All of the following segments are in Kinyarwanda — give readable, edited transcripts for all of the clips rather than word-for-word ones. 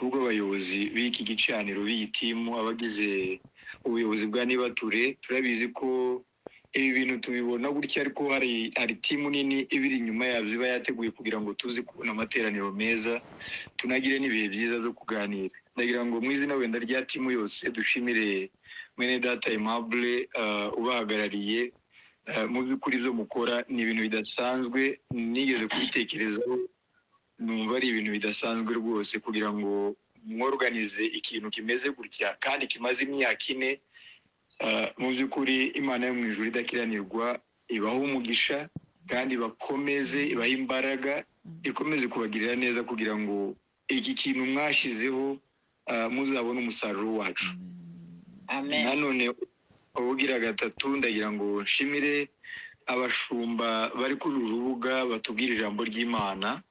kubw'abayobozi b'iki gicaniro b'iyitimu abagize ubuyobozi bwa Nibature. Turabizi ko ibi bintu tubibona gutya, ariko hari timu nini ibiri inyuma yabyo iba yateguye kugira ngo tuze kubona amateraniro meza, tunagire n'ibihe byiza byo kuganira. Ndagira ngo mu izina wenda rya timu yose dushimire mwene data Aimable ubahagarariye. Mu by'ukuri byo mukora ni ibintu bidasanzwe, nigeze kubitekerezaho numva ari ibintu bidasanzwe rwose kugira ngo mworganize ikintu kimeze gutya kandi kimaze imyaka 4. Mu by'ukuri Imana yo mu ijuru idakiranirwa ibaho umugisha kandi bakomeze ibaha imbaraga, ikomeze kubagirira neza kugira ngo iki kintu mwashizeho muzabone umusaruro wacu. Amen. Nanone ubugira gatatu ndagira ngo nshimire abashumba bari kuri uru rubuga batubwira ijambo ry'Imana.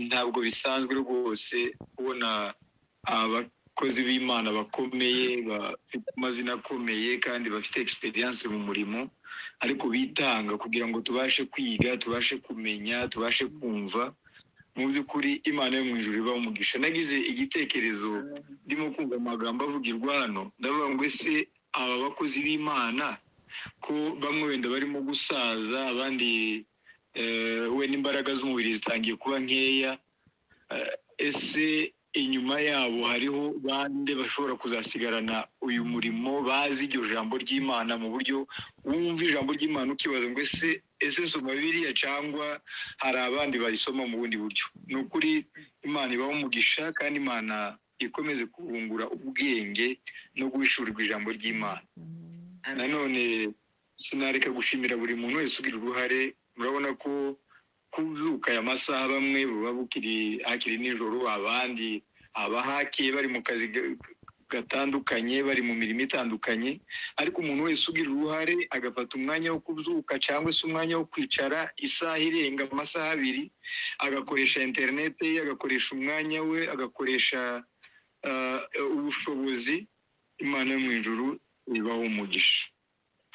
Ntabwo bisanzwe rwose kubona abakozi b'Imana bakomeye bafite amazina akomeye kandi bafite experience mu murimo, ariko bitanga kugira ngo tubashe kwiga, tubashe kumenya, tubashe kumva. Mu by'ukuri Imana yo mu ijuru ibaho umugisha. Nagize igitekerezo ndimo kumva amagambo avugirwa hano, ndavuga ngo ese aba bakozi b'Imana ko bamwe wenda barimo gusaza, abandi we n'imbaraga z'umubiri zitangiye kuba nkeya, ese inyuma yabo hariho bande bashobora kuzasigarana uyu murimo bazi iryo jambo ry'Imana mu buryo wumva ijambo ry'Imana ukibaza ngo ese nsoma Bibiliya cyangwa hari abandi barisoma mu bundi buryo. Ni ukuri Imana ibaho umugisha kandi Imana ikomeze kubungura ubwenge no guhishurirwa ijambo ry'Imana. Nanone sinareka gushimira buri muntu wese ugira uruhare. Murabona ko kubyuka aya masaha bamwe baba hakiri nijoro, abandi abahakiye bari mu kazi gatandukanye, bari mu mirimo itandukanye, ariko umuntu wese ugira uruhare agafata umwanya wo kubyuka cyangwa se umwanya wo kwicara isaha irenga amasaha 2, agakoresha internet ye, agakoresha umwanya we, agakoresha ubushobozi, Imana yo mu ijuru ibaho umugisha.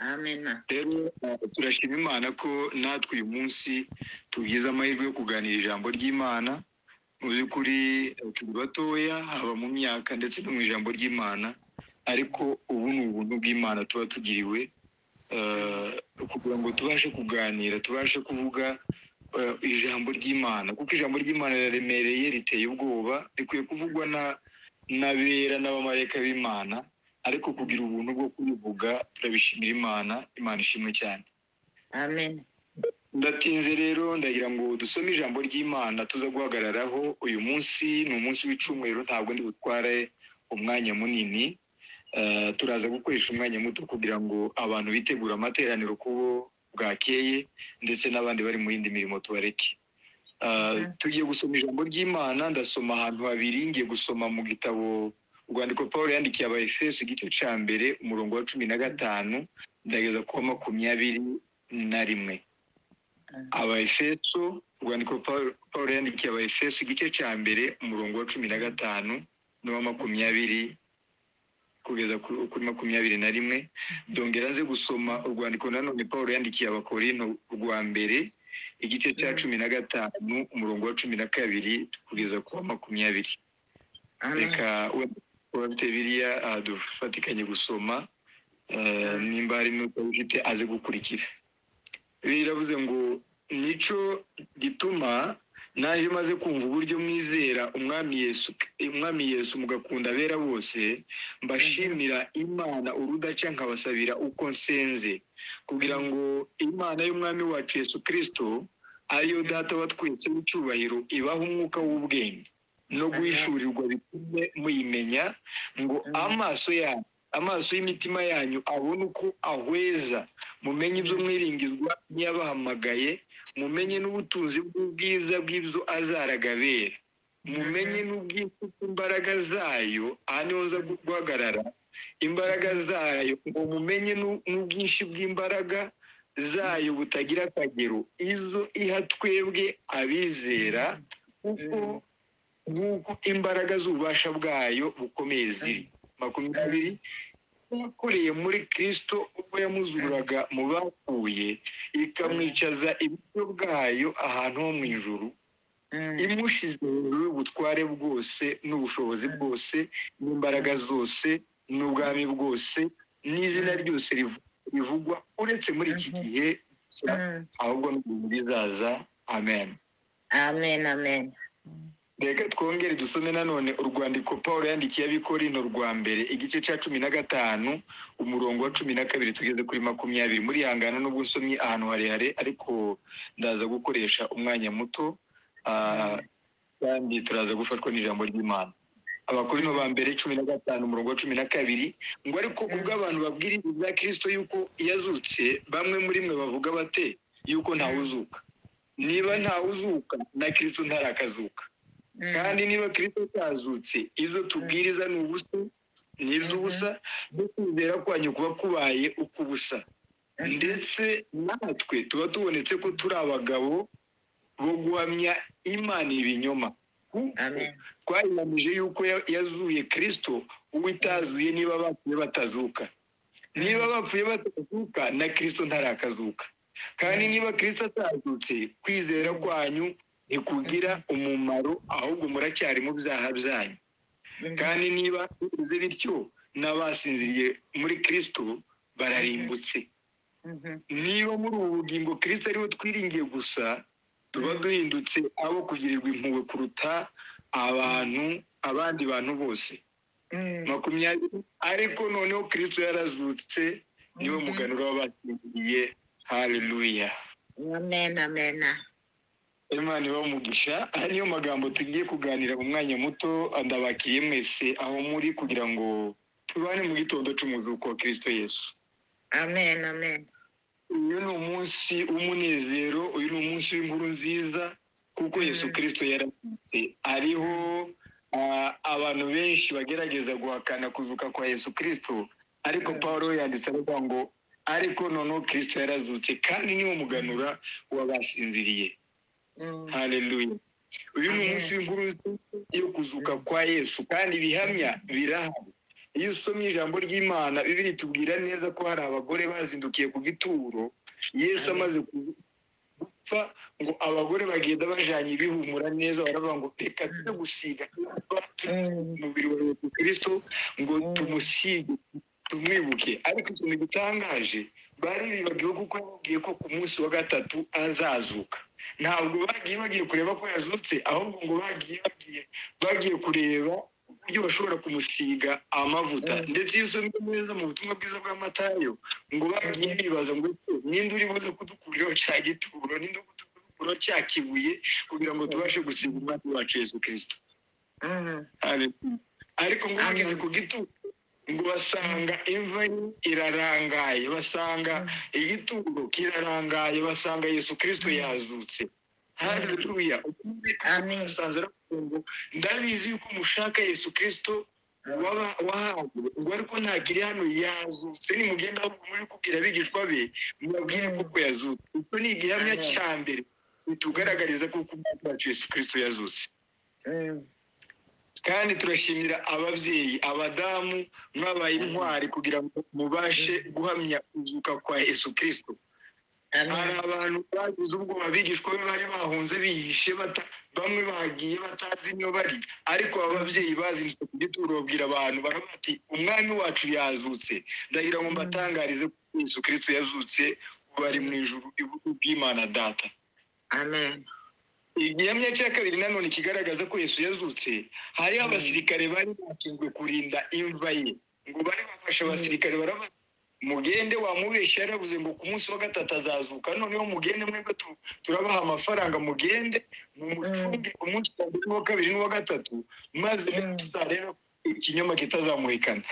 Amen. Rero turashima Imana ko natwe uyu munsi tugize amahirwe yo kuganira ijambo ry'Imana. Mu by'ukuri turi batoya, haba mu myaka ndetse no mu ijambo ry'Imana, ariko ubu ni ubuntu bw'Imana tuba tugiriwe kugira ngo tubashe kuganira, tubashe kuvuga ijambo ry'Imana, kuko ijambo ry'Imana riraremereye, riteye ubwoba, rikwiye kuvugwa n'abera n'abamarayika b'Imana, ariko kugira ubuntu bwo kubivuga turabishimira Imana. Imana ishimwe cyane. Amen. Ndatinze rero ndagira ngo dusome ijambo ry'Imana tuza guhagararaho. Uyu munsi ni umunsi w'icumweru, ntabwo ndi butware umwanya munini. Turaza gukoresha umwanya muto kugira ngo abantu bitegure amateraniro kubo bwakeye, ndetse n'abandi bari mu yindi mirimo tubareke. Tugiye gusoma ijambo ry'Imana. Ndasoma ahantu habiri. Ngiye gusoma mu gitabo urwandiko Pawulo yandikiye Abaefeso igice cya mbere umurongo wa 15 ndageza ku 21. Abaefeso, urwandiko Pawulo yandikiye Abaefeso igice cya mbere umurongo wa 15 n'uwa 20 kugeza kuri 21. Ndongera nze gusoma urwandiko nanone Pawulo yandikiye Abakorinto rwa mbere igice cya 15 umurongo wa 12 kugeza ku 20. Reka wabite Bibiliya dufatikanye gusoma, nimba hari n'utabifite aze gukurikira. Biravuze ngo nico gituma naje maze kumva uburyo mwizera umwami Yesu mugakunda abera bose, mbashimira Imana urudaca nkabasabira uko nsenze, kugira ngo Imana y'umwami wacu Yesu Kristo ariyo data wa twese w'icyubahiro ibaha umwuka w'ubwenge no guhishurirwa bitume muyimenya, ngo amaso y'imitima yanyu abone uko ahweza, mumenye ibyo mwiringizwa n'iyabahamagaye, mumenye n'ubutunzi bw'ubwiza bw'ibyo azaraga abera, mumenye n'ubwinshi bw'imbaraga zayo. Aha niho nza guhagarara. Imbaraga zayo, ngo mumenye n'ubwinshi bw'imbaraga zayo butagira akagero, izo iha twebwe abizera, kuko nk'uko imbaraga z'ububasha bwayo bukomeye ziri. 20 yakoreye muri Kristo ubwo yamuzuraga mu bapfuye, ikamwicaza iburyo bwayo ahantu ho mu ijuru, imushize hejuru y'ubutware bwose n'ubushobozi bwose n'imbaraga zose n'ubwami bwose n'izina ryose rivugwa uretse muri iki gihe ahubwo no mu bizaza. Amen. Amen. Amen. Reka twongere dusome nanone urwandiko Pawulo yandikiye ab'Ikorinto rwa mbere igice cya 15 umurongo wa 12 tugeze kuri 20. Muri hangana n'ubwo nsomye ahantu harehare ariko ndaza gukoresha umwanya muto kandi turaza gufashwa n'ijambo ry'Imana. Abakorinto ba mbere 15 umurongo wa 12 ngo ariko ubwo abantu babwiriza ibya Kristo yuko yazutse bamwe muri mwe bavuga bate yuko ntawuzuka. Niba ntawuzuka na Kristo ntarakazuka. Kandi niba Kristo yazutse izo tubwiriza n'ubusa n'iby'ubusa no kwizera kwanyu kuba kubaye ukubusa. Ndetse natwe tuba tubonetse ko turi abagabo bo guhamya Imana ibinyoma. Twayihamije yuko yazuye Kristo uwo itazuye niba bapfuye batazuka. Niba bapfuye batazuka na Kristo ntarakazuka. Kandi niba Kristo atazutse kwizera kwanyu ntikugira umumaro ahubwo muracyari mu byaha byanyu. Kandi niba bivuze bityo n'abasinziriye muri Kristo bararimbutse. Niba muri ubu bugingo Kristo ariwe twiringiye gusa tuba duhindutse abo kugirirwa impuhwe kuruta abandi bantu bose. 20 ariko noneho Kristo yarazutse niwe muganura w'abasinziriye. Haleluya. Amen. Amen. Imana ibamugisha. Niyo magambo tugiye kuganira mu mwanya muto. Ndabakiye mwese aho muri kugira ngo tubane mu gitondo cy'umuzuko wa Kristo Yesu. Amen. Amen. Uyu ni umunsi w'umunezero, uyu ni umunsi w'inkuru nziza kuko Yesu Kristo yarazutse. Ariho abantu benshi bagerageza guhakana kuzuka kwa Yesu Kristo, ariko Pawulo yanditse avuga ngo ariko noneho Kristo yarazutse kandi niwo muganura w'abasinziriye. Haleluya. Uyu ni umunsi w'inkuru yo kuzuka kwa Yesu kandi bihamya birahari. Iyo usomye ijambo ry'Imana Bibiliya itubwira neza ko hari abagore bazindukiye ku gituro Yesu amaze gupfa ngo abagore bagenda bajanye ibihumura neza baravuga ngo reka tujye gusiga umubiri wa Yesu Kristo ngo tumusige tumwibuke. Ariko ikintu gitangaje bari bibagiwe kuko yababwiye ko ku munsi wa gatatu azazuka. Ntabwo bagiye kureba ko yazutse ahubwo ngo bagiye kureba uburyo bashobora kumusiga amavuta. Ndetse iyo usomye neza mu butumwa bwiza bwa Matayo ngo bagiye bibaza ngo ninde uri buze kudukuriraho cya gituro, ninde kudukuraho cya kibuye kugira ngo tubashe gusiga umwami wacu Yesu Kristo. Ariko ngo bageze ku gituro ngo basanga imva irarangaye, basanga igituro kirarangaye, basanga Yesu Kristo yazutse. Haleluya. Amen. Ndabizi yuko mushaka Yesu Kristo wahabwe ngo ariko ntagire hano yazutse. Nimugenda muri kubwira abigishwa be mubabwire kuko yazutse. Icyo ni igihamya cya mbere bitugaragariza ko umwami wacu Yesu Kristo yazutse. Kandi turashimira ababyeyi, abadamu mwabaye intwari kugira ngo mubashe guhamya kuzuka kwa Yesu Kristo. Hari abantu bagize ubwoba abigishwa be bari bahunze bihishe bamwe bagiye batazi niyo bari, ariko ababyeyi bazindutse ku gituro babwira abantu bati umwami wacu yazutse. Ndagira ngo mbatangarize ko Yesu Kristo yazutse bari mu ijuru iburyo bw'Imana Data. Amen. Igihamya cya kabiri nanone kigaragaza ko Yesu yazutse, hariho abasirikare bari bashinzwe kurinda imva ye. Ngo bari bafashe abasirikare baravuga mugende wamubeshya yaravuze ngo ku munsi wa gatatu azazuka, noneho mugende mwebwe turabaha amafaranga mugende mumucunge umunsi wa mbere n'uwa kabiri n'uwa gatatu maze tuzareba ikinyoma kitazamuhikana.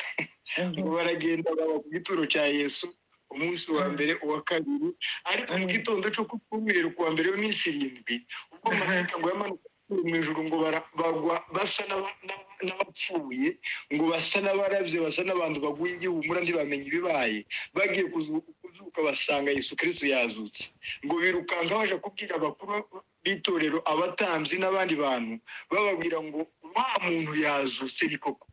Ngo baragenda baba ku gituro cya Yesu umunsi wa mbere uwa kabiri, ariko mu gitondo cyo kukumwira ku wa mbere w'iminsi 7 ubwo marayika ngo yamanuka mu ijuru ngo bagwa basa n'abapfuye, ngo basa n'abaravye, basa n'abantu baguye igihumura ntibamenye ibibaye. Bagiye kuzuka basanga Yesu Kristo yazutse. Ngo birukanka baje kubwira abakuru b'itorero, abatambyi n'abandi bantu bababwira ngo wa muntu yazutse ni koko.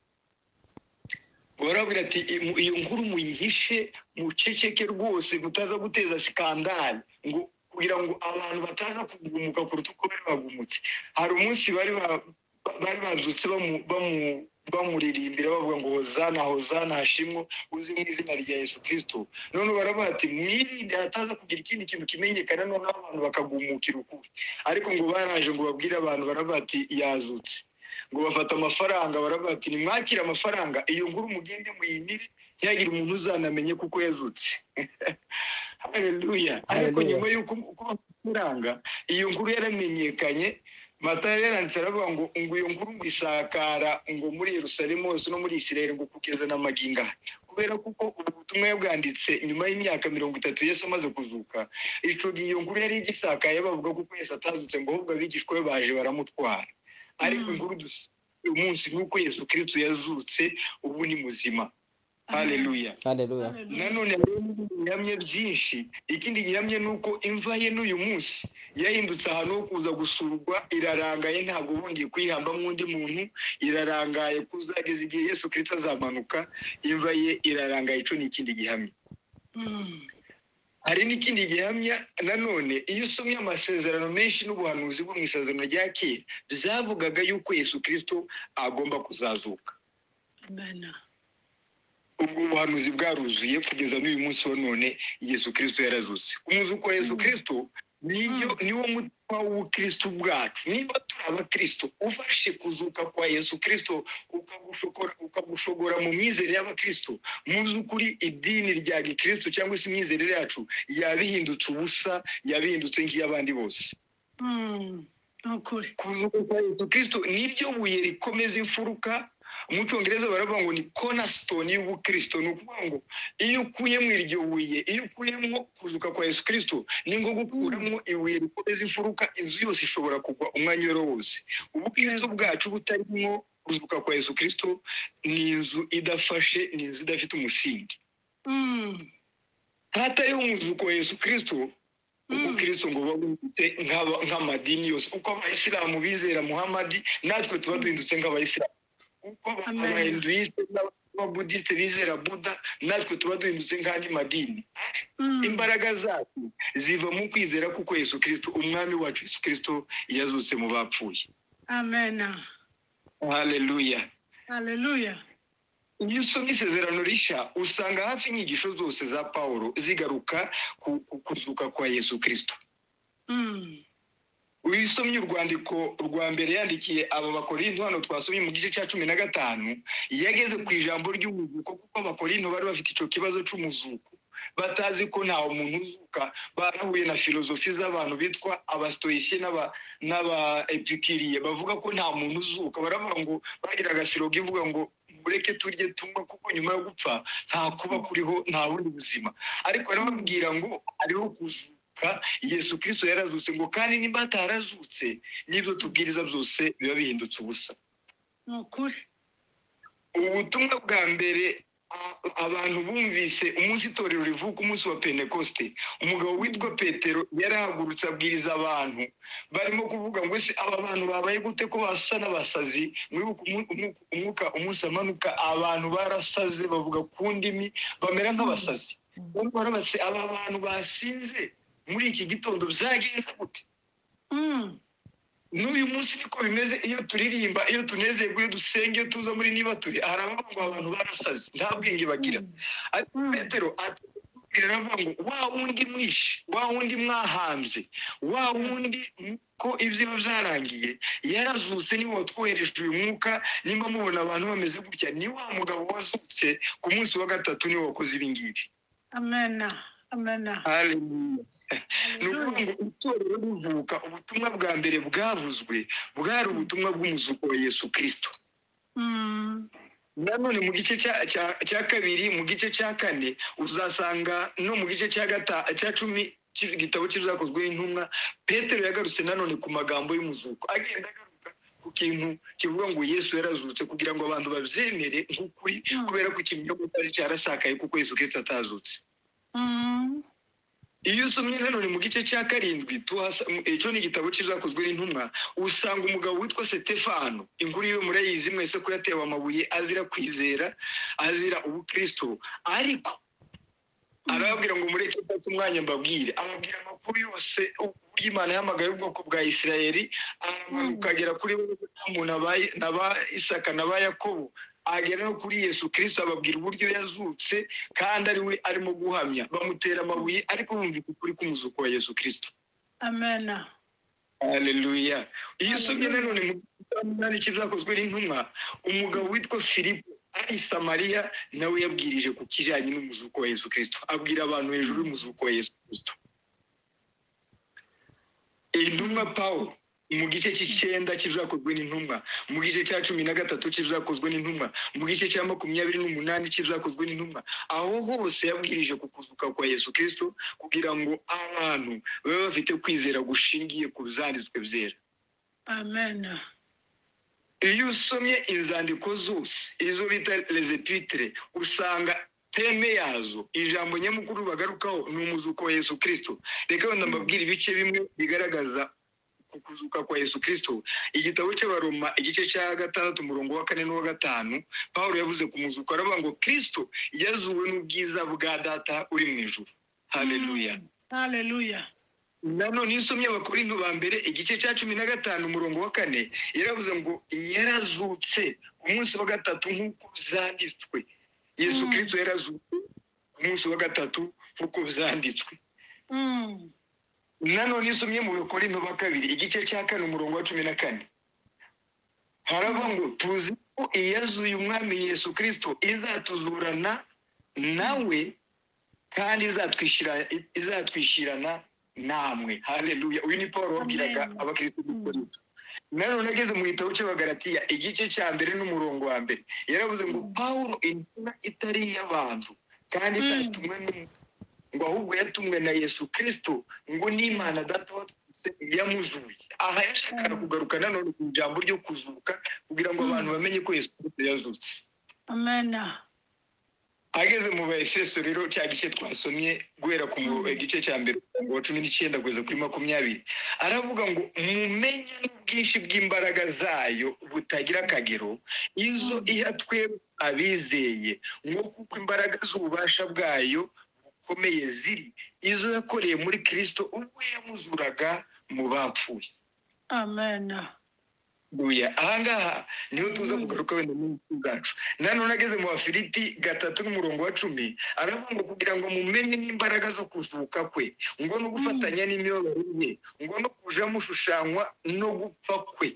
Barabwira ati iyo nkuru muyihishe muceceke rwose mutaza guteza skandale, ngo kugira ngo abantu bataza kugumuka kuruta uko bari bagumutse. Hari umunsi bari bazutse bamuririmbira bavuga ngo hozana hozana hashimwe uzi mu izina rya Yesu Kristo. None baravuga ati mwirinde hataza kugira ikindi kintu kimenyekana noneho abantu bakagumukira ukuri. Ariko ngo baraje ngo babwire abantu baravuga ati yazutse. Ngo bafata amafaranga baravuga ati nimwakire amafaranga iyo nkuru mugende muyimire ntihagire umuntu uzanamenye kuko yazutse. Haleluya. Ariko nyuma y'uko amafaranga iyo nkuru yaramenyekanye, Matayo yaranditse aravuga ngo iyo nkuru ngo isakara ngo muri Yerusalemu hose no muri Isirayeli ngo kugeza na magingo aya. Kubera kuko ubu butumwa yabwanditse nyuma y'imyaka 30 Yesu amaze kuzuka, ico gihe iyo nkuru yari igisakaye bavuga kuko Yesu atazutse ngo ahubwo abigishwa be baje baramutwara. Ariko inkuru uyu munsi nuko Yesu Kristo yazutse ubu ni muzima. Haleluya. Haleluya. Nanone gihamye byinshi, ikindi gihamye nuko imva ye n'uyu munsi yahindutse ahantu ho kuza gusurwa, irarangaye ntabwo bongeye kwihamba mwundi muntu, irarangaye kuzageza igihe Yesu Kristo azamanuka, imva ye irarangaye. Ico ni ikindi gihamye. Hari n'ikindi gihamya nanone, iyo usomye amasezerano menshi n'ubuhanuzi bwo mu isezerano rya kera byavugaga yuko Yesu Kristo agomba kuzazuka. Amen. Ubwo buhanuzi bwaruzuye kugeza n'uyu munsi wa none Yesu Kristo yarazutse. Umuzuko wa Yesu Kristo niwo mutima w'Ukristo bwacu. Niba turi abakristo, ufashe kuzuka kwa Yesu Kristo ukagushogora mu myizerere y'abakristo, muzukuri idini rya gikristo cyangwa se imyizerere yacu yabihindutse ubusa, yabihindutse nk'iy'abandi bose. Ukuri. Kuzuka kwa Yesu Kristo niryo buye rikomeza imfuruka. Mu Cyongereza baravuga ngo ni cornerstone y'Ubukristo. Ni ukuvuga ngo iyo ukuyemo iryo buye, iyo ukuyemo kuzuka kwa Yesu Kristo, ni ngo gukuramo ibuye rikomeza imfuruka, inzu yose ishobora kugwa umwanya wose. Ubukristo bwacu butarimo kuzuka kwa Yesu Kristo ni inzu idafashe, ni inzu idafite umusingi. Hatari umuzuko wa Yesu Kristo, Ubukristo ngo babundutse nk'amadini yose. Uko abayisilamu bizera Muhammad, natwe tuba duhindutse nk'abayisilamu. Uko abahinduiste n'ababudiste bizera Buddha, natwe tuba duhindutse nk'andi madini. Imbaraga zacu ziva mu kwizera kuko Yesu Kristo, umwami wacu Yesu Kristo, yazutse mu bapfuye. Amen. Haleluya. Haleluya. Iyo usomye isezerano rishya usanga hafi inyigisho zose za Pawulo zigaruka ku kuzuka kwa Yesu Kristo. Uyisomye urwandiko rwa mbere yandikiye aba Bakorinto, hano twasomye mu gice cya 15, yageze ku ijambo ry'umuzuko kuko Abakorinto bari bafite ico kibazo c'umuzuko, batazi ko nta umuntu uzuka. Barahuye na filozofi z'abantu bitwa abastoicien n'aba epicuriens, bavuga ko nta muntu uzuka. Baravuga ngo bagira agasiroga ivuga ngo mureke turye tunywa kuko nyuma yo gupfa nta kuba kuriho, nta bundi buzima. Ariko barababwira ngo ariho kuzuka. Yesu Kristo yarazutse, ngo kandi nimba atarazutse n'ibyo tubwiriza byose biba bihindutse ubusa. Ukuri. Ubutumwa bwa mbere abantu bumvise umunsi itorero rivuka, umunsi wa Pentecoste, umugabo witwa Petero yarahagurutse abwiriza abantu, barimo kuvuga ngo ese aba bantu babaye gute ko basa n'abasazi. Umwuka umunsi amanuka, abantu barasaze, bavuga ku ndimi, bamera nk'abasazi. Barabatse aba bantu basinze muri iki gitondo byagenze gute? N'uyu munsi niko bimeze. Iyo turirimba, iyo tunezerwa, iyo dusenga, iyo tuza muri niba turi, haravuga ngo abantu barasaze, nta bwenge bagira. Ariko Petero aravuga ngo wa wundi mwishe, wa wundi mwahambye, wa wundi ko ibyo byarangiye yarazutse, niwe watwohereje uyu mwuka. Nimba mubona abantu bameze gutya, ni wa mugabo wazutse ku munsi wa gatatu, niwe wakoze ibi ngibi. Amen. Amen. Haleluya. Nukuvuga ngo itorero rivuka, ubutumwa bwa mbere bwavuzwe bwari ubutumwa bw'umuzuko wa Yesu Kristo. Nanone mu gice cya kabiri, mu gice cya 4 uzasanga no mu gice cya 10 cy'igitabo cy'ibyakozwe n'intumwa, Petero yagarutse nanone ku magambo y'umuzuko, agenda agaruka ku kintu kivuga ngo Yesu yarazutse, kugira ngo abantu babyemere nk'ukuri, kubera ko ikinyoma cyari cyarasakaye kuko Yesu Kristo atazutse. Iyo usomye nanone mu gice cya 7, icyo ni igitabo cy'ibyakozwe n'intumwa, usanga umugabo witwa Stefano. Inkuru yo murayizi mwese ko yatewe amabuye azira kwizera, azira ubukristo. Ariko arababwira ngo mureke mfate umwanya mbabwire, ababwira amakuru yose uburyo Imana yahamagaye ubwoko bwa Isirayeli, aramanuka agera kuri Aburahamu na ba Isaka na ba Yakobo, agera no kuri Yesu Kristo, ababwira uburyo yazutse kandi ari we arimo guhamya. Bamutera amabuye ariko bumvika ukuri k'umuzuko wa Yesu Kristo. Amen. Haleluya. Iyo usomye nanone mu gitabo cy'ibyakozwe n'intumwa, umugabo witwa Filipo ari i Samariya nawe yabwirije ku kijyanye n'umuzuko wa Yesu Kristo, abwira abantu hejuru y'umuzuko wa Yesu Kristo. Intumwa Pawulo mu gice cy'Icyenda cy'ibyakozwe n'intumwa, mu gice cya 13 cy'ibyakozwe n'intumwa, mu gice cya 28 cy'ibyakozwe n'intumwa, aho hose yabwirije ku kuzuka kwa Yesu Kristo kugira ngo abantu babe bafite kwizera gushingiye ku byanditswe byera. Amen. Iyo usomye inzandiko zose izo bita les épîtres, usanga teme yazo, ijambo nyamukuru bagarukaho ni umuzuko wa Yesu Kristo. Reka wenda mbabwira ibice bimwe bigaragaza kuzuka kwa Yesu Kristo. Igitabo cy'Abaroma igice cya 6 umurongo wa 4 n'uwa 5, Pawulo yavuze ku muzuko, aravuga ngo Kristo yazuwe n'ubwiza bwa Data uri mu ijuru. Haleluya. Haleluya. Nanone iyo usomye Abakorinto ba mbere igice cya 15 umurongo wa 4, yaravuze ngo yarazutse ku munsi wa gatatu nk'uko byanditswe. Yesu Kristo yarazutse ku munsi wa gatatu nk'uko byanditswe. Nanone isomye mu Bakorinto ba kabiri igice cya 4 umurongo wa 14, haravuga ngo tuzi ko iyazuye umwami Yesu Kristo izatuzurana nawe kandi izatwishirana namwe. Haleluya. Uyu ni Paulo wabwiraga abakristo b'i Korinto. Nanone ageze mu gitabo cy'Abagalatiya igice cya 1 n'umurongo wa 1, yaravuze ngo Paulo intumwa itari iy'abantu kandi itatumwe ngo ahubwo yatumwe na Yesu Kristo, ngo n'Imana Data wa twese yamuzuye. Aha yashakaga kugaruka nanone ku ijambo ryo kuzuka kugira ngo abantu bamenye ko Yesu Kristo yazutse. Amen. Ageze mu Baefeso rero cya gice twasomye guhera ku gice cya 1 wa 19 kugeza kuri 20, aravuga ngo mumenye n'ubwinshi bw'imbaraga zayo butagira akagero, izo iha twebwe abizeye, ngo kuko imbaraga z'ububasha bwayo bukomeye ziri izo yakoreye muri Kristo ubwo yamuzuraga mu bapfuye. Amen. Haleluya. Ahangaha niho tuza kugaruka wenda mu bwacu. Nanone ageze mu Bafilipi 3 n'umurongo wa 10, aravuga ngo kugira ngo mumenye n'imbaraga zo kuzuka kwe, ngo no gufatanya n'imibabaro ye, ngo no kuja mushushanywa no gupfa kwe.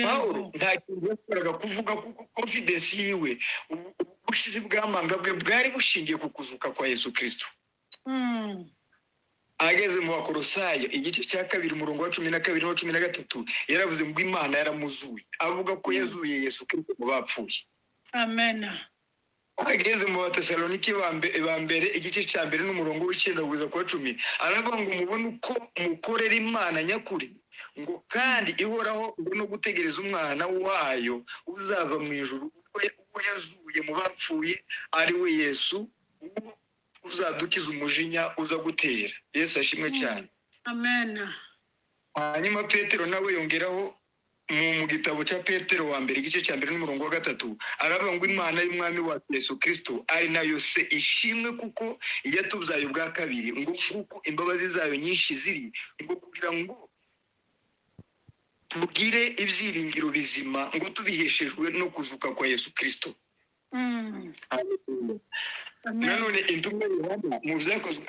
Paulo nta kintu yakoraga kuvuga kuko confidence yiwe, ubushizi bw'amanga bwe bwari bushingiye ku kuzuka kwa Yesu Kristo. Ageze mu Bakolosayo igice cya 2 umurongo wa 12 n'uwa 13, yaravuze ngo Imana yaramuzuye, avuga ko yazuye Yesu Kristo mu bapfuye. Amen. Ageze mu Batesalonike ba mbere igice cya 1 n'umurongo w'9 kugeza ku wa 10, aravuga ngo mubone uko mukorera Imana nyakuri, ngo kandi ihoraho, ngo no gutegereza umwana wayo uzava mu ijuru ubwo yazuye mu bapfuye, ari we Yesu uzadukiza umujinya uza gutera. Yesu ashimwe cyane. Amen. Hanyuma Petero nawe yongeraho mu gitabo cya Petero wa mbere igice cya 1 n'umurongo wa 3, aravuga ngo Imana y'umwami wa Yesu Kristo ari nayo se ishimwe kuko yatubyaye ubwa kabiri, ngo kuko imbabazi zayo nyinshi ziri, ngo kugira ngo tugire ibyiringiro bizima, ngo tubiheshejwe no kuzuka kwa Yesu Kristo. Nanone intumwa Yohana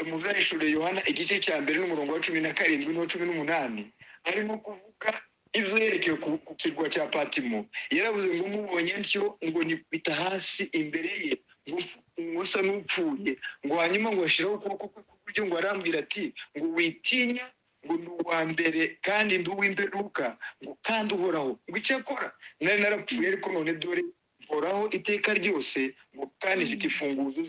mu byahishuriye Yohana igice cya 1 n'umurongo wa 17 n'uwa 18, arimo kuvuga ivyerekeye ku kirwa cya Patimo. Yaravuze ngo mubonye ntyo, ngo nipita hasi imbere ye, ngo usa n'upfuye, ngo hanyuma ngo ashiraho ukuboko kwe kuburyo ngo arambwira ati ngo witinya, ngo ndi uwa mbere kandi ndi uw'imperuka, ngo kandi uhoraho, ngo icyo akora nari narapfuye ariko none dore horaho iteka ryose, ngo kandi ifite imfunguzo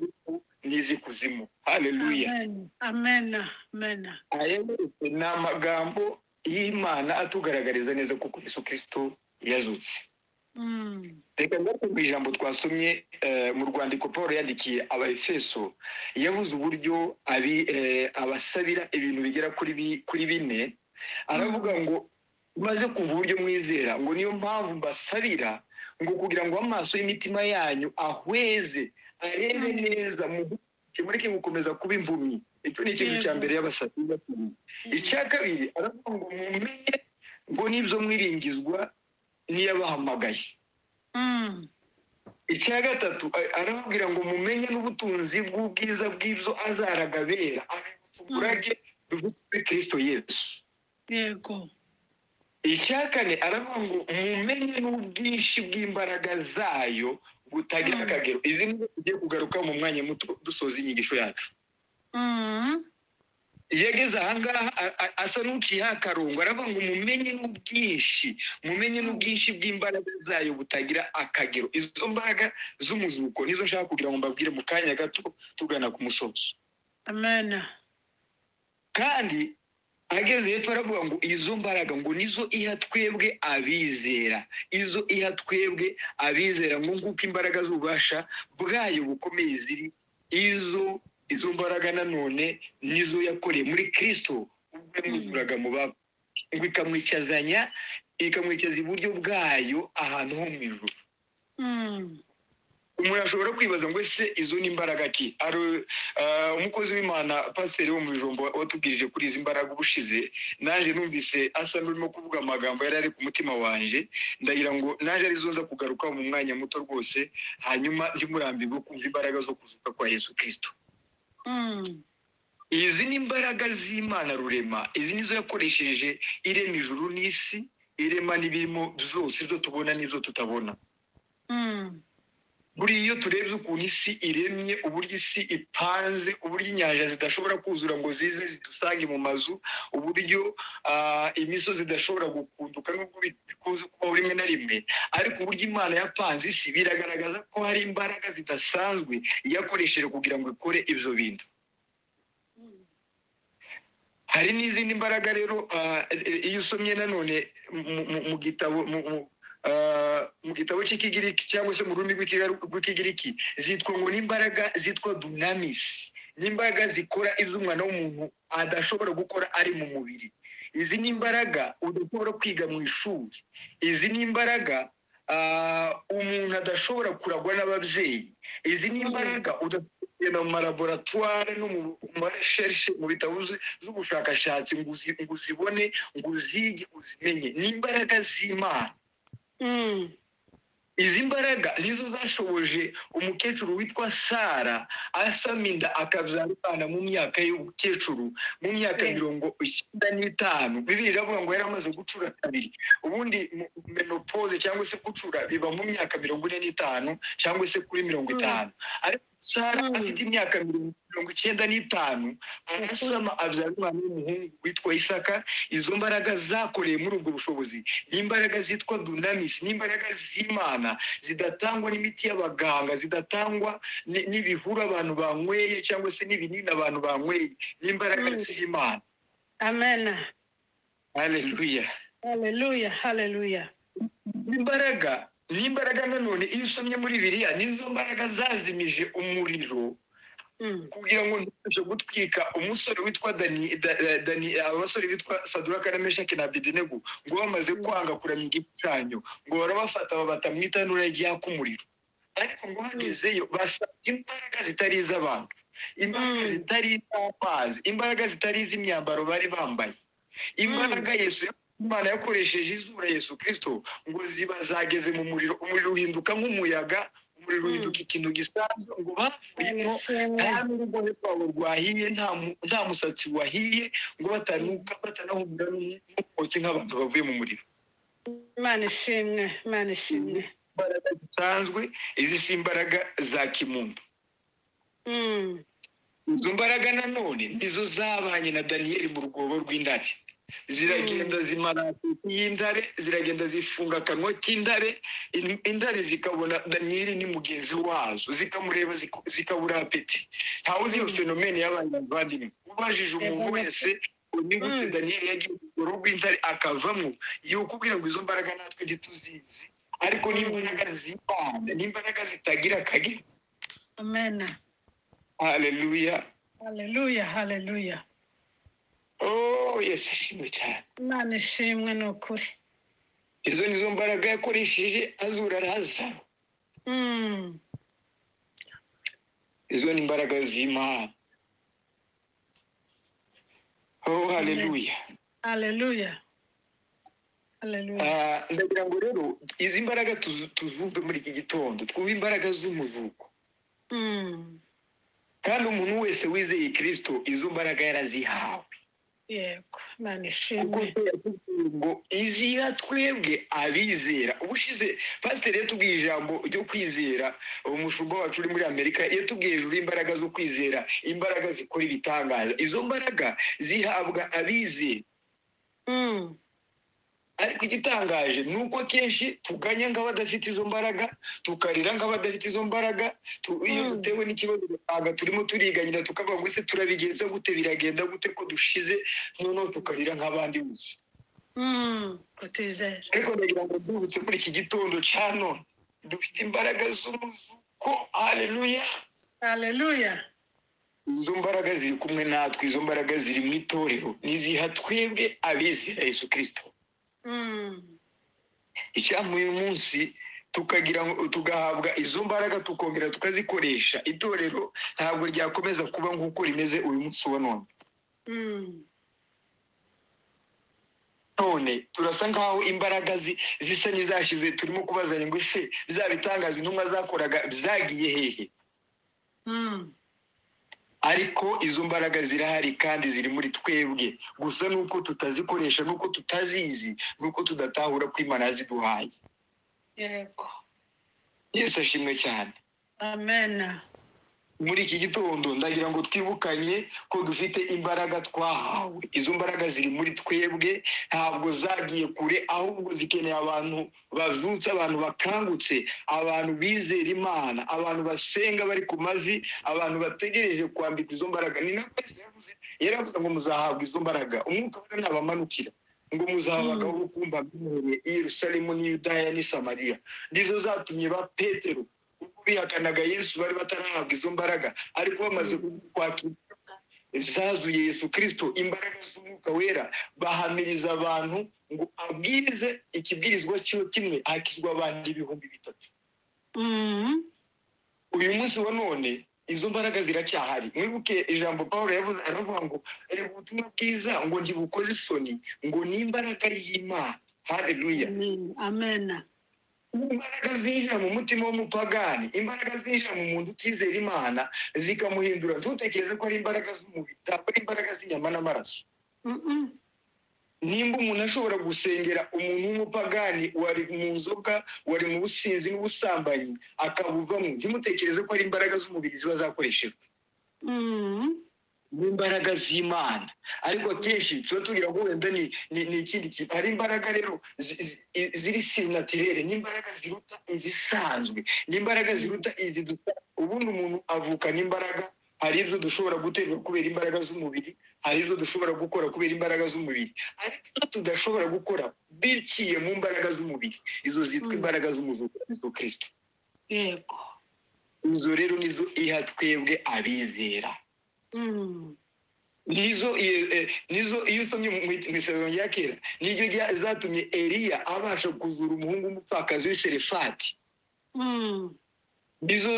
n'iz'ikuzimu. Haleluya. Amen. Amen. Aya ni amagambo y'Imana atugaragariza neza kuko Yesu Kristo yazutse. Reka ngaruke mu ijambo twasomye mu rwandiko Paulo yandikiye Abaefeso, yavuze uburyo abasabira ibintu bigera kuri 4. Aravuga ngo maze kumva uburyo mwizera, ngo niyo mpamvu mbasabira, ngo kugira ngo amaso y'imitima yanyu ahweze arebe neza mu kimureke gukomeza kuba impumyi. Icyo ni ikintu cya mbere y'abasazi. Icya kabiri aravuga ngo mumenye ngo n'ibyo mwiringizwa niyabahamagaye. Icya gatatu arababwira ngo mumenye n'ubutunzi bw'ubwiza bw'ibyo azaragabera abibutse dufite Kristo Yesu. Yego. Icya kane aravuga ngo mumenye n'ubwinshi bw'imbaraga zayo butagira akagero. Izi nizo tugiye kugaruka mu mwanya muto dusoza inyigisho yacu. Yageze ahangaha asa n'uciyeho akarongo aravuga ngo mumenye n'ubwinshi bw'imbaraga zayo butagira akagero. Izo mbaraga z'umuzuko nizo nshaka kugira ngo mbabwire mu kanya gato tugana ku musozo. Amen. Kandi ageze hepfo aravuga ngo izo mbaraga ngo nizo iha twebwe abizera. Izo iha twebwe abizera ngo nguko imbaraga z'ububasha bwayo bukomeye ziri. Izo mbaraga nanone nizo yakoreye muri Kristo ubwo yamuzuraga mu bapfu, ngo ikamwicazanya ikamwicaza iburyo bwayo ahantu ho mu ijuru. Umuntu ashobora kwibaza ngo ese izo ni imbaraga ki? Ari umukozi w'Imana pasiteri wo mu Bijombo watubwirije kuri izi mbaraga ubushize, naje numvise asa n'urimo kuvuga amagambo yari ari ku mutima wanje, ndagira ngo naje arizo nza kugaruka mu mwanya muto rwose, hanyuma ndimurambirwe kumva imbaraga zo kuzuka kwa Yesu Kristo. Izi ni imbaraga z'Imana rurema. Izi nizo yakoresheje irema ijuru n'isi, irema n'ibirimo byose, ibyo tubona n'ibyo tutabona. Buriya iyo turebye ukuntu isi iremye, uburyo isi ipanze, uburyo inyanja zidashobora kuzura ngo zize zidusange mu mazu, uburyo imisozi idashobora gukunduka nubwo bikunze kubaho rimwe na rimwe, ariko uburyo Imana yapanze isi biragaragaza ko hari imbaraga zidasanzwe yakoresheje kugira ngo ikore ibyo bintu. Hari n'izindi mbaraga rero iyo usomye nanone mu gitabo cy'Ikigiriki cyangwa se mu rurimi rw'Ikigiriki zitwa ngo n'imbaraga zitwa dunamis, n'imbaraga zikora ibyo umwana w'umuntu adashobora gukora ari mu mubiri. Izi ni imbaraga udashobora kwiga mu ishuri. Izi ni imbaraga umuntu adashobora kuragwa n'ababyeyi. Izi ni imbaraga udashobora kugenda mu malaboratware no mu mareshershe mu bitabo z'ubushakashatsi ngo uzibone, ngo uzige, uzimenye. Ni imbaraga z'Imana. Izi mbaraga nizo zashoboje umukecuru witwa Sara asama inda akabyara umwana mu myaka y'ubukecuru, mu myaka 95. Bibiliya iravuga ngo yari amaze gucura kabiri. Ubundi menopause cyangwa se gucura biba mu myaka 45 cyangwa se kuri 50. Ariko Sara afite imyaka 95 arasama abyara umwana w'umuhungu witwa Isaka. Izo mbaraga zakoreye muri ubwo bushobozi ni imbaraga zitwa dunamis, ni imbaraga z'Imana zidatangwa n'imiti y'abaganga, zidatangwa n'ibihuru abantu banyweye cyangwa se n'ibinini abantu banyweye. Ni imbaraga z'Imana. Amen. Haleluya. Haleluya. Haleluya. Ni imbaraga nanone iyo usomye muri Bibiliya nizo mbaraga zazimije umuriro kugira ngo ntibashe gutwika umusore witwa abasore bitwa Saduraka na Meshaki na Abedenego, ngo bamaze kwanga kuramya igishushanyo ngo barabafata babata mu itanura ryaka umuriro. Ariko ngo bagezeyo basabye imbaraga zitari iz'abantu, imbaraga zitari iz'amazi, imbaraga zitari iz'imyambaro bari bambaye. Imbaraga Imana yakoresheje izura Yesu Kristo ngo ziba zageze mu muriro. Umuriro uhinduka nk'umuyaga, umuriro uhinduka ikintu gisanzwe, ngo bavuyemo nta n'urugohe rwabo rwahiye, nta musatsi wahiye, ngo batanahumura n'umwotsi nk'abantu bavuye mu muriro. Imana ishimwe, Imana ishimwe. Imbaraga zisanzwe, izi si imbaraga za kimuntu. Izo mbaraga nanone nizo zabanye na Daniyeli mu rwobo rw'intare. Ziragenda zimara y'intare, ziragenda zifunga akanwa k'intare, intare zikabona Daniyeli ni mugenzi wazo, zikamureba zikabura apeti. Ntawe uzi iyo fenomene y'abantu bavandimwe. Ubajije umuntu wese ni gute Daniyeli yagiye mu rwobo rw'intare akavamo, yokubwira ngo izo mbaraga natwe ntituzizi, ariko ni imbaraga z'Imana, ni imbaraga zitagira akagero. Amen. Haleluya. Haleluya. Haleluya. Yesu ashimwe cyane. Imana ishimwe ni ukuri. Izo nizo mbaraga yakoresheje azura Lazaro. izo ni imbaraga z'Imana. Oh, haleluya. Hallelujah. Hallelujah. Ndagira ngo rero izi mbaraga tuzumve muri iki gitondo, twumve imbaraga z'umuzuko. Kandi umuntu wese wizeye Kristo izo mbaraga yarazihawe. Yego, Imana Kuko ishimwe. ngo iziha twebwe abizera. Ubushize pasiteri yatubwiye ijambo ryo kwizera, umushumba wacu uri muri Amerika yatubwiye hejuru imbaraga zo kwizera, imbaraga zikora ibitangaza. Izo mbaraga zihabwa abizera. Ariko igitangaje ni uko kenshi tuganya nk'abadafite izo mbaraga, tukarira nk'abadafite izo mbaraga. Iyo dutewe n'ikibazo usanga turimo turiganyira tukavuga ngo ese turabigenza gute, biragenda gute ko dushize, noneho tukarira nk'abandi bose. Kutizera. Ariko ndagira ngo dubutse muri iki gitondo cya none dufite imbaraga z'umuzuko. Haleluya. Hallelujah. Izo mbaraga ziri kumwe natwe, izo mbaraga ziri mu itorero, niziha twebwe abizera Yesu Kristo. Icyampa uyu munsi tugahabwa izo mbaraga tukongera tukazikoresha, itorero ntabwo ryakomeza kuba nk'uko rimeze uyu munsi wa none. None turasa nkaho imbaraga zisa n'izashize, turimo kubazanya ngo ese bya bitangaza intumwa zakoraga byagiye hehe? Ariko izo mbaraga zirahari kandi ziri muri twebwe, gusa nuko tutazikoresha, nuko tutazizi, nuko tudatahura ko Imana yaziduhaye. Yego. Yesu ashimwe cyane. Amen. Muri iki gitondo ndagira ngo twibukanye ko dufite imbaraga twahawe. Izo mbaraga ziri muri twebwe, ntabwo zagiye kure, ahubwo zikeneye abantu bazutse, abantu bakangutse, abantu bizera Imana, abantu basenga bari ku mavi, abantu bategereje kwambika izo mbaraga. Ni nako yaravuze ngo muzahabwa izo mbaraga, umwuka wera nabamanukira, ngo muzahabwa wo kumva mwihereye i Yerusalemu n'i Yudaya n'i Samariya. Nizo zatumye ba Petero ubwo bihakanaga Yesu bari batarahabwa izo mbaraga, ariko bamaze kwakira zazuye Yesu Kristo, imbaraga z'umwuka wera, bahamiriza abantu ngo abwirize ikibwirizwa cyo kimwe hakizwa abantu 3,000. Uyu munsi wa none izo mbaraga ziracyahari. Mwibuke ijambo Pawulo yavuze, aravuga ngo ubutumwa bwiza ngo ntibukoze isoni, ngo ni imbaraga y'Imana. Haleluya. Amen. Imbaraga zinjira mu mutima w'umupagani, imbaraga zinjira mu muntu utizera Imana zikamuhindura. Ntutekereze ko ari imbaraga z'umubiri, ntabwo ari imbaraga z'inyama n'amaraso. Nimba umuntu ashobora gusengera umuntu w'umupagani wari mu nzoga, wari mu businzi n'ubusambanyi, akabuvamo, ntimutekereze ko ari imbaraga z'umubiri ziba zakoreshejwe. Imbaraga z'Imana. Ariko akenshi tuba tugira ngo wenda ni ikindi kintu. Hari imbaraga rero ziri surnaturere, n'imbaraga ziruta izisanzwe, n'imbaraga ziruta iziduta. Ubundi umuntu avukana imbaraga, hari ibyo dushobora guterwa kubera imbaraga z'umubiri, hari ibyo dushobora gukora kubera imbaraga z'umubiri, ariko ibyo tudashobora gukora biciye mu mbaraga z'umubiri, izo zitwa imbaraga z'umuzuko wa Yesu Kristo. Yego. Izo rero nizo iha twebwe abizera. Nizo iyo usomye mu isezerano rya kera, niryo zatumye Eliya abasha kuzura umuhungu w'umupfakazi w'Isarefati. Nizo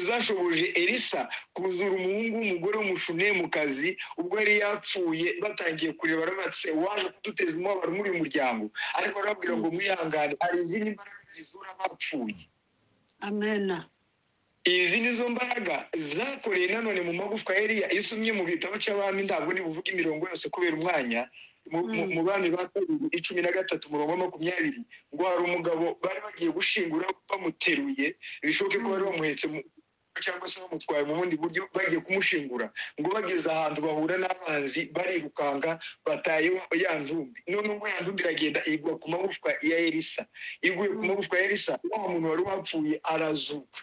zashoboje Elisa kuzura umuhungu w'umugore w'umushunemukazi ubwo yari yapfuye, batangiye kureba barabatse waje kuduteza umubabaro muri uyu muryango, ariko barabwira ngo mwihangane, hari izindi mbaraga zizura abapfuye. Amen. Izi nizo mbaraga zakoreye nanone mu magufwa ya Eliya. Isumye mu bitabo cy'abami, ntabwo nibuvuga imirongo yose kubera umwanya, mu bami ba kabiri 13:20, ngo hari umugabo bari bagiye gushingura bamuteruye, bishoboke ko bari bamuhetse cyangwa se bamutwaye mu bundi buryo, bagiye kumushingura, ngo bageze ahantu bahura n'abanzi, barirukanga bataye ya ntumbi. None ubwo ya ntumbi iragenda igwa ku magufwa ya Elisa. Iguye ku magufwa ya Elisa, wa muntu wari wapfuye arazuka.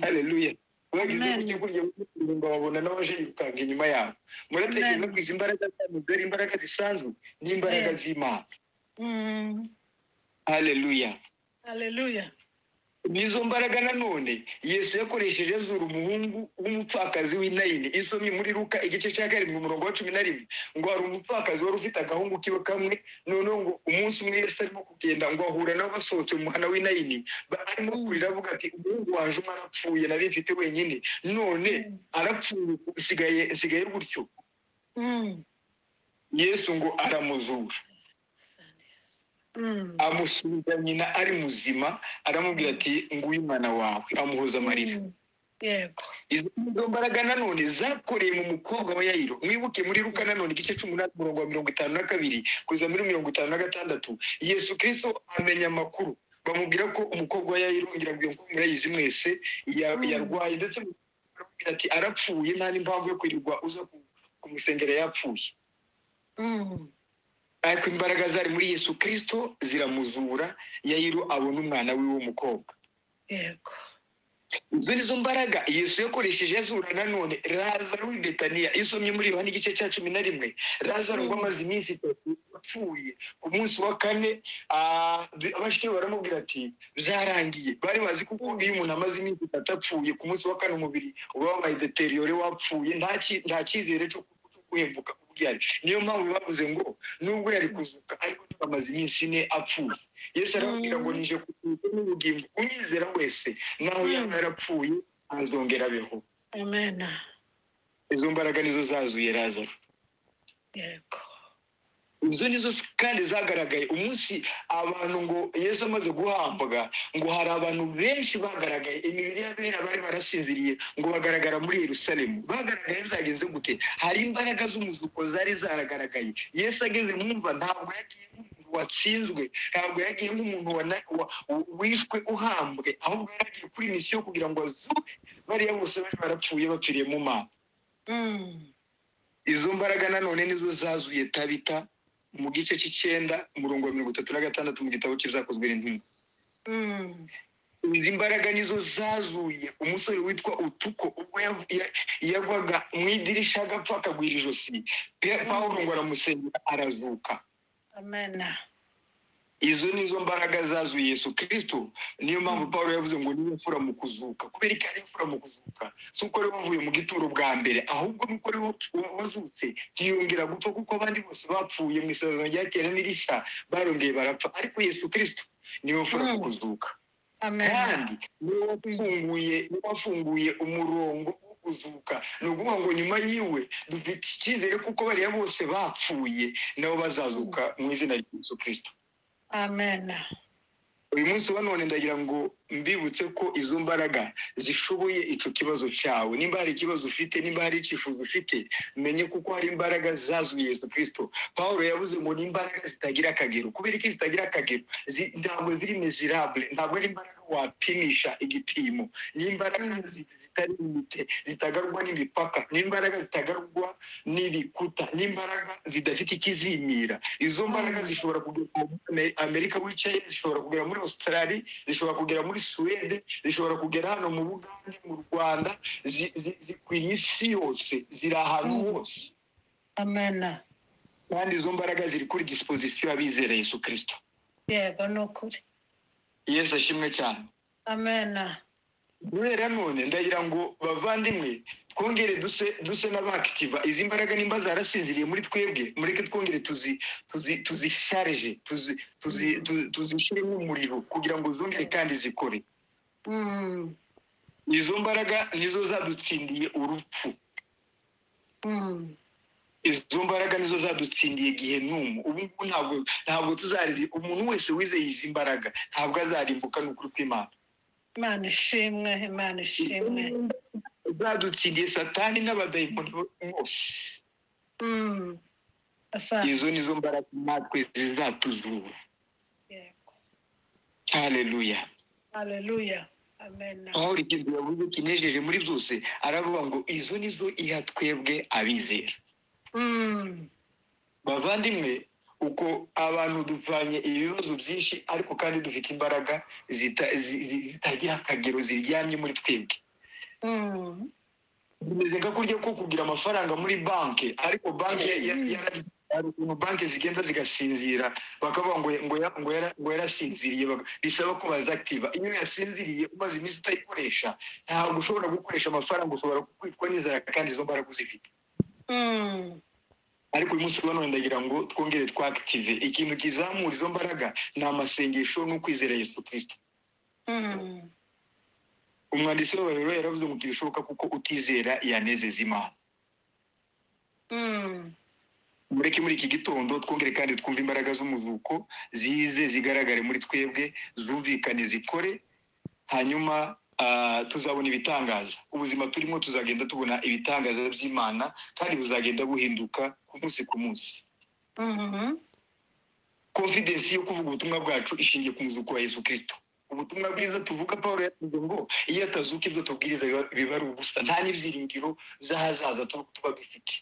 Haleluya. Bagize gutya kurya ngo babona n'abaje yirukanga inyuma yabo. Muratekereza ko izi mbaraga ari imbaraga zisanzwe, ni imbaraga z'Imana. Haleluya. Haleluya. nizo mbaraga nanone Yesu yakoresheje azura umuhungu w'umupfakazi w'Inayini. Isomye muri Luka igice cya 7 umurongo wa 11 ngo hari umupfakazi wari ufite agahungu kiwe kamwe, noneho ngo umunsi umwe Yesu arimo kugenda ngo ahura nabo basohotse mu muhana w'Inayini, arimo kurira avuga ati umuhungu wanje umwe arapfuye nari mfite wenyine, none arapfuye sigaye gutyo. Yesu ngo aramuzura, amusubiza nyina ari muzima, aramubwira ati nguyu umwana wawe, amuhoza amarira. Yego. Izo mbaraga nanone zakoreye mu mukobwa wa Yayiro. Mwibuke muri Luka nanone igice 18 umurongo wa 52 kuza muri 56, Yesu Kristo amenya amakuru, bamubwira ko umukobwa wa Yayiro, ngira ngo murayizi mwese, yarwaye ndetse aramubwira ati arapfuye, nta n'impamvu yo kwirirwa uza kumusengera yapfuye. Ariko imbaraga zari muri Yesu Kristo ziramuzura, Yayiro abona umwana wiwe w'umukobwa. Yego. Izo nizo mbaraga Yesu yakoresheje azura nanone Lazaro w'i Betaniya. Isomye muri Yohana igice cya 11, Lazaro ngo amaze iminsi 3 apfuye. Ku munsi wa 4 abashiki baramubwira ati byarangiye. Bari bazi kuko iyo umuntu amaze iminsi 3 apfuye, ku munsi wa 4 umubiri uba wabaye deteriore, wapfuye, nta cyizere cyo guhembuka ubwiyari. Niyo mpamvu bavuze ngo nubwo yari kuzuka ariko amaze iminsi 4 apfuye. Yesu aramubwira ngo nije kuzuka n'ubugingo, unyizera wese naho yaba yarapfuye azongera abeho. Amen. Izo mbaraga nizo zazuye Lazaro. Yego. Izo nizo kandi zagaragaye umunsi abantu ngo Yesu amaze guhambwa, ngo hari abantu benshi bagaragaye, imibiri y'abera bari barasinziriye ngo bagaragara muri Yerusalemu. Bagaragaye byagenze gute? Hari imbaraga z'umuzuko zari zaragaragaye. Yesu ageze mwumva ntabwo yagiye watsinzwe, ntabwo yagiye nk'umuntu wishwe uhambwe, ahubwo yagiye kuri misiyo kugira ngo azuke bariya bose bari barapfuye bapfiriye mu Mana. Izo mbaraga nanone nizo zazuye Tabita mu gice cy'Icyenda umurongo wa 36 mu gitabo cy'Ibyakozwe n'Intumwa. Izi mbaraga nizo zazuye umusore witwa Utuko, ubwo yagwaga mu idirisha agapfa akagwira ijosi, Pawulo ngo aramusengera arazuka. Amen. Izo nizo mbaraga zazuye Yesu Kristo. Niyo mpamvu Pawulo yavuze ngo niwe mfura mu kuzuka. Kubera ko ari mfura mu kuzuka, si uko ari wavuye mu gituro bwa mbere, ahubwo nuko ari wazutse ntiyongera gupfa, kuko abandi bose bapfuye mu isezerano rya kera n'irishya barongeye barapfa, ariko Yesu Kristo niwe mfura mu kuzuka. Kandi niwe wafunguye umurongo wo kuzuka. Ni ukuvuga ngo nyuma yiwe dufite icyizere kuko bariya bose bapfuye nabo bazazuka mu izina rya Yesu Kristo. Amen. Uyu munsi wa none ndagira ngo mbibutse ko izo mbaraga zishoboye ico kibazo cyawe. Nimba hari ikibazo ufite, nimba hari icyifuzo ufite, menye kuko hari imbaraga zazuye Yesu Kristo. Pawulo yavuze ngo ni imbaraga zitagira akagero. Kubera ko zitagira akagero, ntabwo ziri mesurable, ntabwo ari imbaraga wapimisha igipimo. Ni imbaraga zitari limite, zitagarurwa n'imipaka, ni imbaraga zitagarurwa n'ibikuta, ni imbaraga zidafite ikizimira. Izo mbaraga zishobora kugera muri Amerika wicaye, zishobora kugera muri Australia, zishobora kugera muri Sweden, zishobora kugera hano mu Bugande, mu Rwanda, zikwiriye isi yose, ziri ahantu hose. Amen. Kandi izo mbaraga ziri kuri disposition y'abizera Yesu Kristo. Yego, nukuri. Yesu ashimwe cyane. Amen. Guhera none ndagira ngo bavandimwe twongere duse n'abactiva izi mbaraga nimba zarasinziriye muri twebwe, mureke twongere tuzisharge, tuzishiremo umuriro kugira ngo zongere kandi zikore. Izo mbaraga nizo zadutsindiye urupfu. Izo mbaraga nizo zadutsindiye Gihenumu. Ubu ntabwo tuzarira. Umuntu wese wizeye izi mbaraga ntabwo azarimbuka n'ukuri kw'Imana. Imana ishimwe, Imana ishimwe. Zadutsindiye Satani n'abadayimoni bose. Izo nizo mbaraga natwe zizatuzura. Yego. Haleluya. Haleluya. Amen. Aho ikintu yavuze kinejeje muri byose, aravuga ngo izo nizo iha twebwe abizera. Bavandimwe, uko abantu dupfanye ibibazo byinshi, ariko kandi dufite imbaraga zitagira akagero ziryamye muri twebwe. Bimeze nka kurya ko kugira amafaranga muri banki, ariko banki hari ukuntu banki zigenda zigasinzira bakavuga ngo yarasinziriye bisaba ko bazakiva. Iyo yasinziriye umaze iminsi utayikoresha ntabwo ushobora gukoresha amafaranga, ushobora kwitwa n'inzara kandi izo mbaraga uzifite. Ariko uyu munsi wa none ndagira ngo twongere twakitive. Ikintu kizamura izo mbaraga ni amasengesho no kwizera Yesu Kristo. Umwanditsi w'Abaroma yaravuze ngo ntibishoboka kuko utizera yanezeza Imana. Mureke muri iki gitondo twongere kandi twumve imbaraga z'umuzuko zize zigaragare muri twebwe, zumvikane, zikore, hanyuma tuzabona ibitangaza. Ubuzima turimo tuzagenda tubona ibitangaza by'Imana kandi buzagenda buhinduka ku munsi ku munsi. Confidence yo kuvuga ubutumwa bwacu ishingiye ku muzuko wa Yesu Kristo. Ubutumwa bwiza tuvuga Paulo yavuze ngo iyo atazuka ibyo tubwiriza biba ari ubusa, nta n'ibyiringiro z'ahazaza tuba dufite.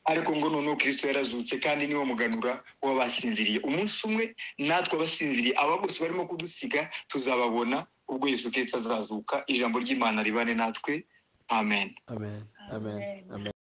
Ariko ngo noneho Kristo yarazutse kandi niwe muganura w'abasinziriye. Umunsi umwe natwe abasinziriye, aba bose barimo kudusiga tuzababona ubwo Yesu Kristo azazuka. Ijambo ry'Imana ribane natwe. Amen. Amen. Amen. Amen.